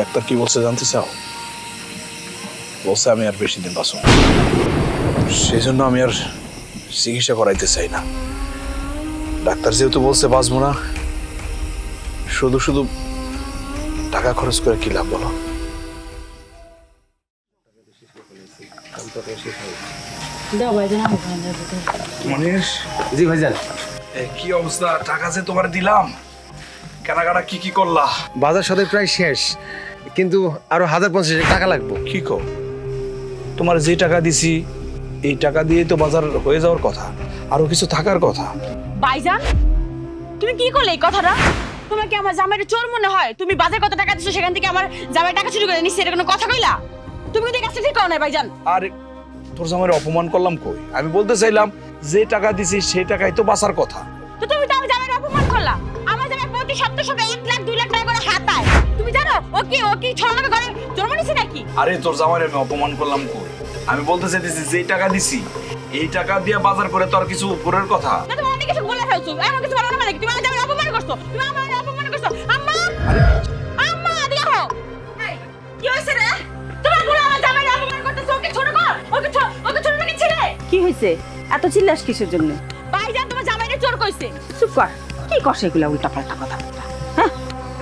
Doctor কি বলছে জানতে চাও? বলছে আমি আর বেশি দিন বাঁচব, সেই জন্য আমি আর চিকিৎসা করাইতে চাই না। ডাক্তার যেহেতু বলছে বাঁচবো না, শুধু শুধু টাকা খরচ করে কি লাভ বলো? মনীষ, জি ভাইজান। কি অবস্থা? টাকা যে তোমার দিলাম, কেনাকাটা কি কি করলা? বাজার সদাই প্রায় শেষ, কিন্তু আরো 1050 টাকা লাগবে। কি কো? তোমার যে টাকা দিছি এই টাকা দিয়ে তো বাজার হয়ে যাওয়ার কথা, আরো কিছু থাকার কথা। ভাইজান, তুমি কি করলে এই কথাটা? তোমার কি আমার জামাইয়ের চোর মনে হয়? তুমি বাজার কত টাকা দিছো সেখান থেকে আমার জামাই টাকা চুরি করে নিচ্ছে, এটা কোনো কথা কইলা? তুমি কিন্তু কাজটা ঠিক করো না ভাইজান। আরে তোর জামাইয়ের অপমান করলাম কই? আমি বলতে চাইলাম যে টাকা দিছি সেই টাকাই তো বাঁচার কথা। তো তুমি তো আমার জামাইয়ের অপমান করলা। আমার জামাই প্রতি সপ্তাহে 1 লাখ 2 লাখ টাকা করে হাতায়। তুমি জানো ও কি ছড়ানো করে জন্ম নিছে নাকি? আরে তোর জামাইয়ের আমি অপমান করলাম কই? আমি বলতে চাইতেছি যে টাকা দিছি এই টাকা দিয়ে বাজার করে তোর কিছু উপরের কথা। না, তুমি অনেক কিছু বলে ফেলছো। এমন কিছু বলো না মানে তুমি আমার জামাইয়ের অপমান করছো। তুমি আমার অপমান করছো। আম্মা, আম্মা দেখো। এই কি হইছে রে? তোমার বলে আমার জামাইয়ের অপমান করতেছো। ওকে ছোট কর। ওকে ছোট নাকি ছেলে? কি হয়েছে? এত চিল্লাস কিসের জন্য? ভাইজান তোমার জামাইয়ের চোর কইছে। চুপ কর। কি কষে এগুলা উল্টাপাল্টা কথা? হ্যাঁ,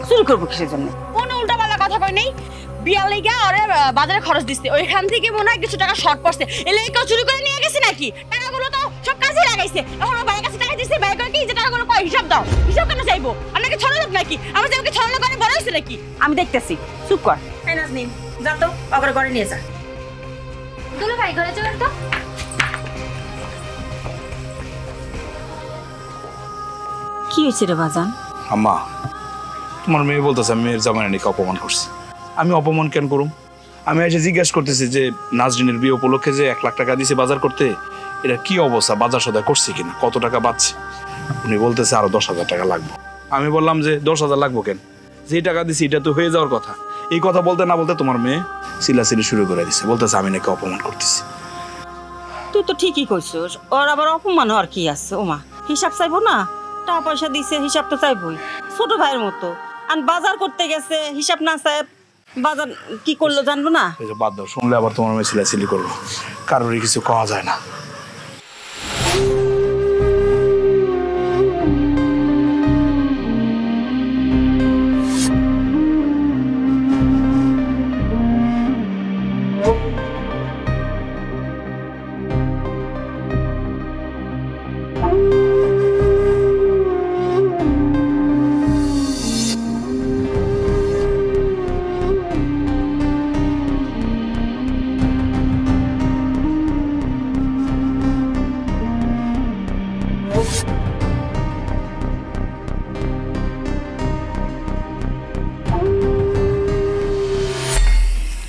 শুরু করবো কিসের জন্য? কোনো উল্টাপাল্টা কথা কই নাই। বিয়ার লেগে ওরে বাজারে খরচ দিচ্ছে, ওইখান থেকে মনে হয় কিছু টাকা শর্ট পড়ছে। এলে কেউ চুরি করে নিয়ে গেছে নাকি? টাকাগুলো তো সব কাজে লাগাইছে। এখন ওর ভাইয়ের কাছে টাকা দিচ্ছে, ভাই করে কি যে টাকাগুলো কয় হিসাব দাও। হিসাব কেন চাইবো? আপনাকে ছড়ানো নাকি? আমার জামাইকে ছড়ানো করে বড় হইছে নাকি? আমি দেখতেছি। চুপ কর। এই নাজনীন, যা তো ওকে ঘরে নিয়ে যা। দুলো ভাই ঘরে চলেন তো। কি হয়েছে রে বাজান? আম্মা, তোমার মেয়ে বলতেছে আমি মেয়ের জামাই নাকি অপমান করছি। আমি অপমান কেন করুম? আমি এসে জিজ্ঞাসা করতেছি যে নাজরিনের বিয়ে উপলক্ষে যে 1 লাখ টাকা দিয়েছে বাজার করতে, এটা কি অবস্থা, বাজার সদাই করছে কিনা, কত টাকা পাচ্ছে? উনি বলতেছে আরো 10,000 টাকা লাগবে। আমি বললাম যে 10,000 লাগবো কেন? যে টাকা দিছি এটা তো হয়ে যাওয়ার কথা। এই কথা বলতে না বলতে তোমার মেয়ে চিল্লাচিল্লি শুরু করে দিছে, বলতেছে আমি নাকি অপমান করতেছি। তুই তো ঠিকই কইছিস, ওর আবার অপমান হওয়ার কি আছে? ওমা, হিসাব চাইবো না? টাকা পয়সা দিছে, হিসাব তো চাইবই, ছোট ভাইয়ের মতো। আর বাজার করতে গেছে, হিসাব না চাই বাজার কি করলো জানবো না? এই যে বাদ দাও, শুনলে আবার তোমার মেয়ে চিল্লাচিল্লি করবো, কারোরই কিছু কওয়া যায় না।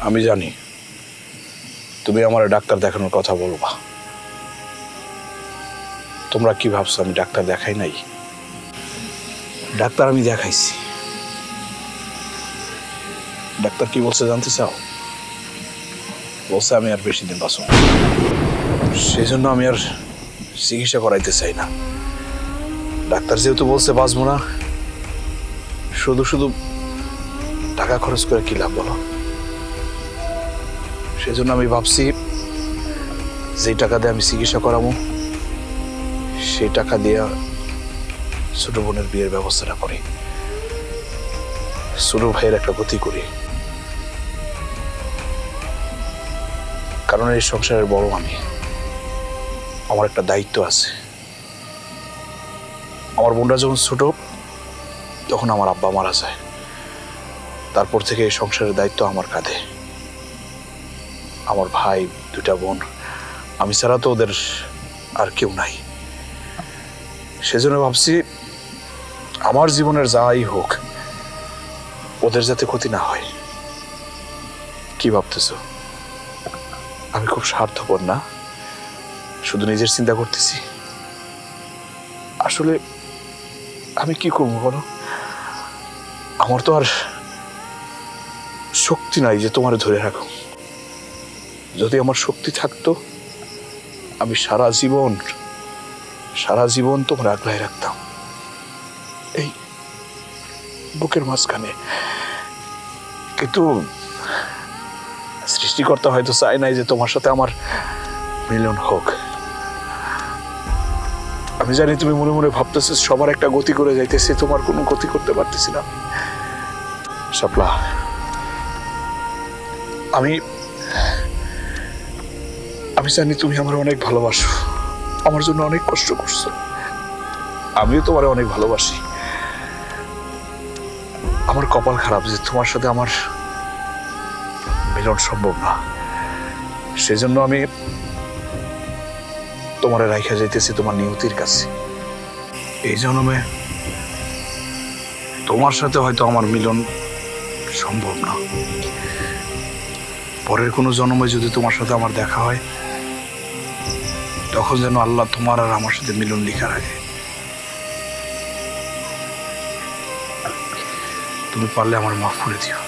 আমি জানি তুমি আমার ডাক্তার দেখানোর কথা বলবা। তোমরা কি ভাবছো আমি ডাক্তার দেখাই নাই? ডাক্তার আমি দেখাইছি। ডাক্তার কি বলছে জানতে চাও? বলছে আমি আর বেশি দিন বাঁচব, সেই জন্য আমি আর চিকিৎসা করাইতে চাই না। ডাক্তার যেহেতু বলছে বাঁচবো না, শুধু শুধু টাকা খরচ করে কি লাভ বলো? সেজন্য আমি ভাবছি যে টাকা দিয়ে আমি চিকিৎসা করাবো সেই টাকা দিয়ে ছোট বোনের বিয়ের ব্যবস্থাটা করি, ছোট ভাইয়ের একটা গতি করি। কারণ এই সংসারের বড় আমি, আমার একটা দায়িত্ব আছে। আমার বোনরা যখন ছোট তখন আমার আব্বা মারা যায়, তারপর থেকে এই সংসারের দায়িত্ব আমার কাঁধে। আমার ভাই, 2টা বোন, আমি ছাড়া তো ওদের আর কেউ নাই। সেজন্য ভাবছি আমার জীবনের যাই হোক ওদের যাতে ক্ষতি না হয়। কি ভাবতেছো আমি খুব স্বার্থপর না? শুধু নিজের চিন্তা করতেছি? আসলে আমি কি করবো বলো? আমার তো আর শক্তি নাই যে তোমার ধরে রাখো। যদি আমার শক্তি থাকতো আমি সারা জীবন তোমার আগলায় রাখতাম। এই বুকের মাঝখানে কিন্তু সৃষ্টিকর্তা হয়তো চায় নাই যে তোমার সাথে আমার মিলন হোক। আমি জানি তুমি মনে মনে ভাবতেছো সবার একটা গতি করে যাইতেছে, তোমার কোনো গতি করতে পারতেছি না। শাপলা, আমি জানি তুমি আমার অনেক ভালোবাসো, আমার জন্য অনেক কষ্ট করছো। আমিও তোমারে অনেক ভালোবাসি। আমার কপাল খারাপ যে তোমার সাথে আমার মিলন সম্ভব না। সেজন্য আমি তোমারে রাইখা যাইতেছি তোমার নিয়তির কাছে। এই জন্মে তোমার সাথে হয়তো আমার মিলন সম্ভব না, পরের কোনো জন্মে যদি তোমার সাথে আমার দেখা হয়, তখন যেন আল্লাহ তোমার আর আমার সাথে মিলন লিখা রাখে। তুমি পারলে আমার মাফ করে দিও।